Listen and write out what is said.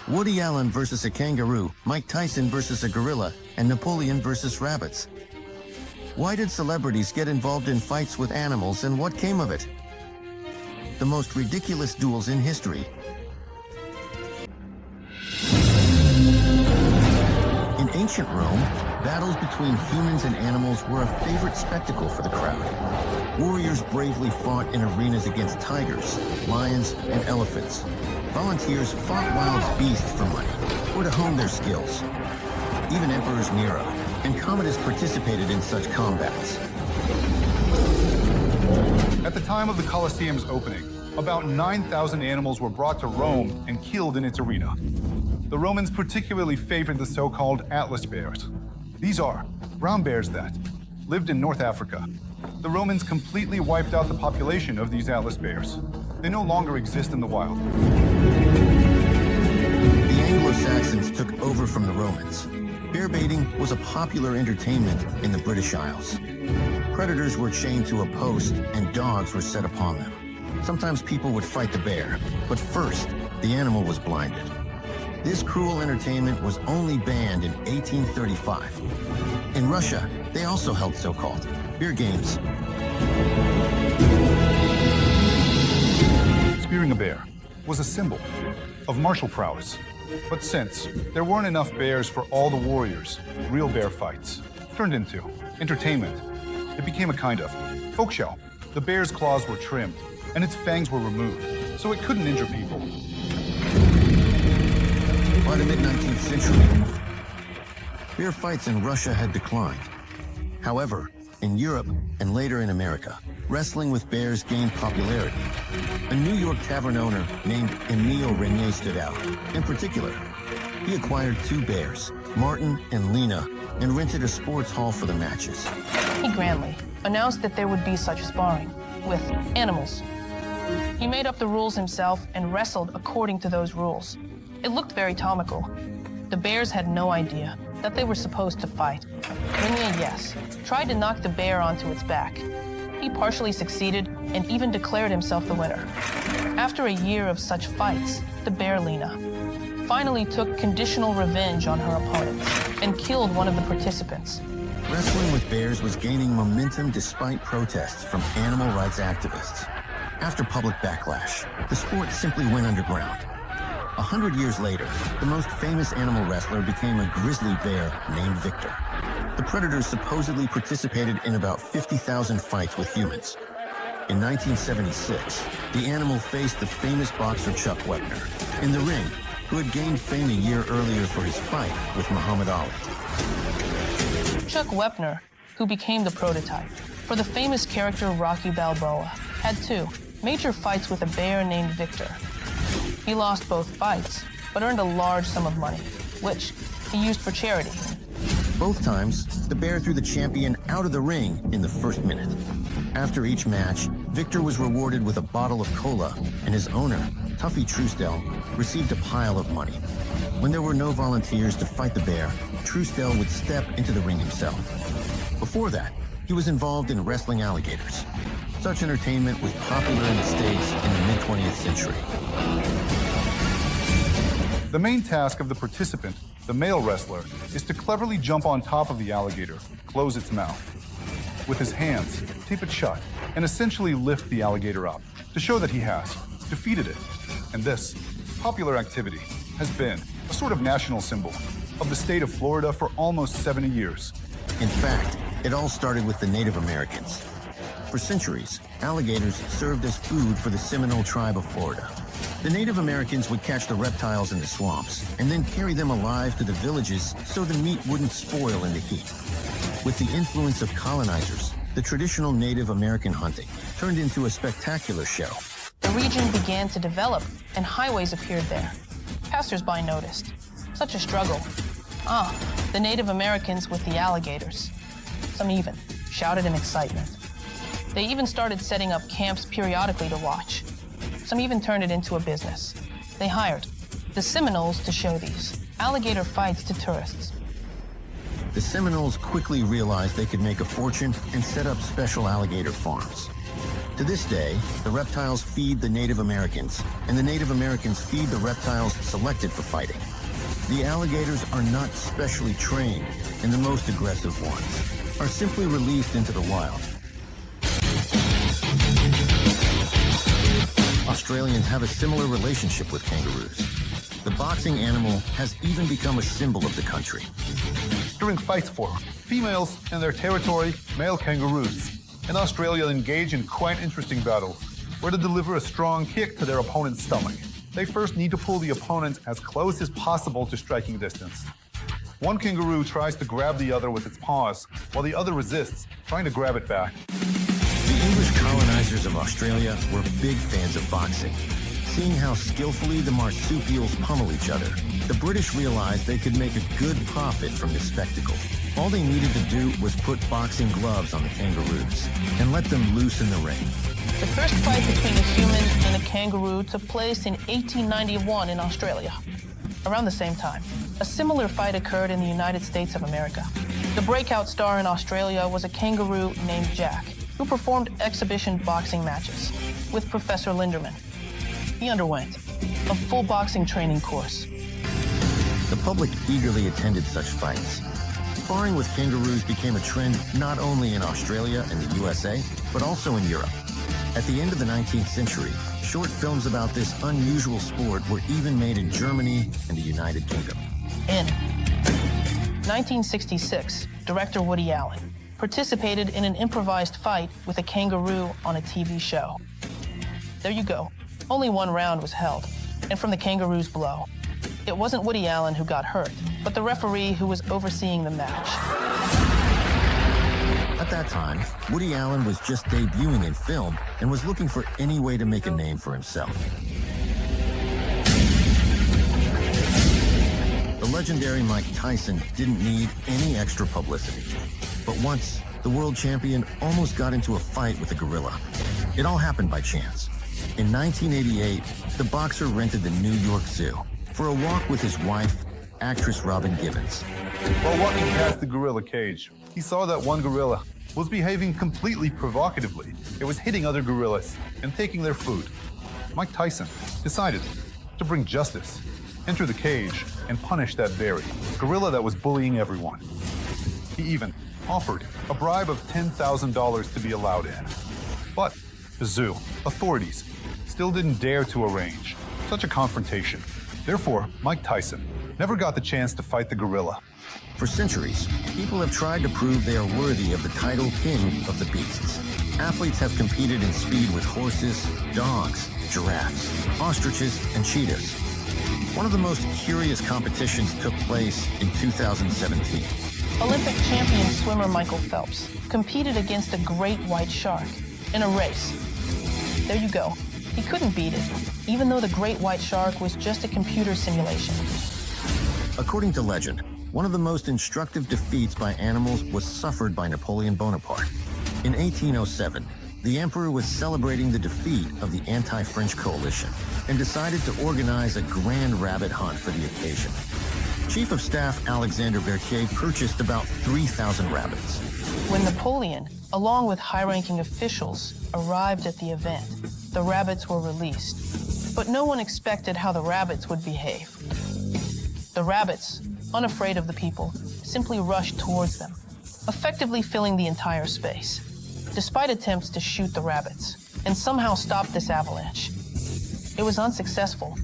Woody Allen versus a kangaroo, Mike Tyson versus a gorilla, and Napoleon versus rabbits. Why did celebrities get involved in fights with animals, and what came of it? The most ridiculous duels in history. In ancient Rome, battles between humans and animals were a favorite spectacle for the crowd. Warriors bravely fought in arenas against tigers, lions, and elephants. Volunteers fought wild beasts for money or to hone their skills. Even Emperors Nero and Commodus participated in such combats. At the time of the Colosseum's opening, about 9,000 animals were brought to Rome and killed in its arena. The Romans particularly favored the so-called Atlas bears. These are brown bears that lived in North Africa. The Romans completely wiped out the population of these Atlas bears. They no longer exist in the wild. The Anglo-Saxons took over from the Romans. Bear baiting was a popular entertainment in the British Isles. Predators were chained to a post and dogs were set upon them. Sometimes people would fight the bear, but first, the animal was blinded. This cruel entertainment was only banned in 1835. In Russia, they also held so-called bear games. Spearing a bear was a symbol of martial prowess. But since there weren't enough bears for all the warriors, real bear fights turned into entertainment. It became a kind of folk show. The bear's claws were trimmed and its fangs were removed, so it couldn't injure people. By the mid-19th century, bear fights in Russia had declined. However, in Europe and later in America, wrestling with bears gained popularity. A New York tavern owner named Emile Renier stood out. In particular, he acquired 2 bears, Martin and Lena, and rented a sports hall for the matches. He grandly announced that there would be such sparring with animals. He made up the rules himself and wrestled according to those rules. It looked very comical. The bears had no idea that they were supposed to fight. Renier, yes, tried to knock the bear onto its back. He partially succeeded and even declared himself the winner. After a year of such fights, the bear Lena finally took conditional revenge on her opponents and killed one of the participants. Wrestling with bears was gaining momentum despite protests from animal rights activists. After public backlash, the sport simply went underground. 100 years later, the most famous animal wrestler became a grizzly bear named Victor. The predators supposedly participated in about 50,000 fights with humans. In 1976, the animal faced the famous boxer Chuck Wepner in the ring, who had gained fame a year earlier for his fight with Muhammad Ali. Chuck Wepner, who became the prototype for the famous character Rocky Balboa, had 2 major fights with a bear named Victor. He lost both fights, but earned a large sum of money, which he used for charity. Both times, the bear threw the champion out of the ring in the first minute. After each match, Victor was rewarded with a bottle of cola, and his owner, Tuffy Truesdell, received a pile of money. When there were no volunteers to fight the bear, Truesdell would step into the ring himself. Before that, he was involved in wrestling alligators. Such entertainment was popular in the States in the mid-20th century. The main task of the participant, the male wrestler, is to cleverly jump on top of the alligator, close its mouth. With his hands, tape it shut, and essentially lift the alligator up to show that he has defeated it. And this popular activity has been a sort of national symbol of the state of Florida for almost 70 years. In fact, it all started with the Native Americans. For centuries, alligators served as food for the Seminole tribe of Florida. The Native Americans would catch the reptiles in the swamps and then carry them alive to the villages so the meat wouldn't spoil in the heat. With the influence of colonizers, the traditional Native American hunting turned into a spectacular show. The region began to develop and highways appeared there. Passers-by noticed. Such a struggle. The Native Americans with the alligators. Some even shouted in excitement. They even started setting up camps periodically to watch. Some even turned it into a business. They hired the Seminoles to show these alligator fights to tourists. The Seminoles quickly realized they could make a fortune and set up special alligator farms. To this day, the reptiles feed the Native Americans, and the Native Americans feed the reptiles selected for fighting. The alligators are not specially trained, and the most aggressive ones are simply released into the wild. Australians have a similar relationship with kangaroos. The boxing animal has even become a symbol of the country. During fights for females in their territory, male kangaroos in Australia engage in quite interesting battles, where to deliver a strong kick to their opponent's stomach. They first need to pull the opponent as close as possible to striking distance. One kangaroo tries to grab the other with its paws, while the other resists, trying to grab it back. The English colonizers of Australia were big fans of boxing. Seeing how skillfully the marsupials pummel each other, the British realized they could make a good profit from this spectacle. All they needed to do was put boxing gloves on the kangaroos and let them loose in the ring. The first fight between a human and a kangaroo took place in 1891 in Australia. Around the same time, a similar fight occurred in the United States of America. The breakout star in Australia was a kangaroo named Jack, who performed exhibition boxing matches with Professor Linderman. He underwent a full boxing training course. The public eagerly attended such fights. Sparring with kangaroos became a trend not only in Australia and the USA, but also in Europe. At the end of the 19th century, short films about this unusual sport were even made in Germany and the United Kingdom. In 1966, director Woody Allen participated in an improvised fight with a kangaroo on a TV show. There you go. Only one round was held, and from the kangaroo's blow. It wasn't Woody Allen who got hurt, but the referee who was overseeing the match. At that time, Woody Allen was just debuting in film and was looking for any way to make a name for himself. The legendary Mike Tyson didn't need any extra publicity. But once, the world champion almost got into a fight with a gorilla. It all happened by chance. In 1988, the boxer rented the New York Zoo for a walk with his wife, actress Robin Givens. While walking past the gorilla cage, he saw that one gorilla was behaving completely provocatively. It was hitting other gorillas and taking their food. Mike Tyson decided to bring justice, enter the cage, and punish that very gorilla that was bullying everyone. He even offered a bribe of $10,000 to be allowed in. But the zoo authorities still didn't dare to arrange such a confrontation. Therefore, Mike Tyson never got the chance to fight the gorilla. For centuries, people have tried to prove they are worthy of the title king of the beasts. Athletes have competed in speed with horses, dogs, giraffes, ostriches, and cheetahs. One of the most curious competitions took place in 2017. Olympic champion swimmer Michael Phelps competed against a great white shark in a race. There you go. He couldn't beat it, even though the great white shark was just a computer simulation. According to legend, one of the most instructive defeats by animals was suffered by Napoleon Bonaparte. In 1807, the emperor was celebrating the defeat of the anti-French coalition and decided to organize a grand rabbit hunt for the occasion. Chief of Staff Alexander Berthier purchased about 3,000 rabbits. When Napoleon, along with high-ranking officials, arrived at the event, the rabbits were released. But no one expected how the rabbits would behave. The rabbits, unafraid of the people, simply rushed towards them, effectively filling the entire space, despite attempts to shoot the rabbits and somehow stop this avalanche. It was unsuccessful,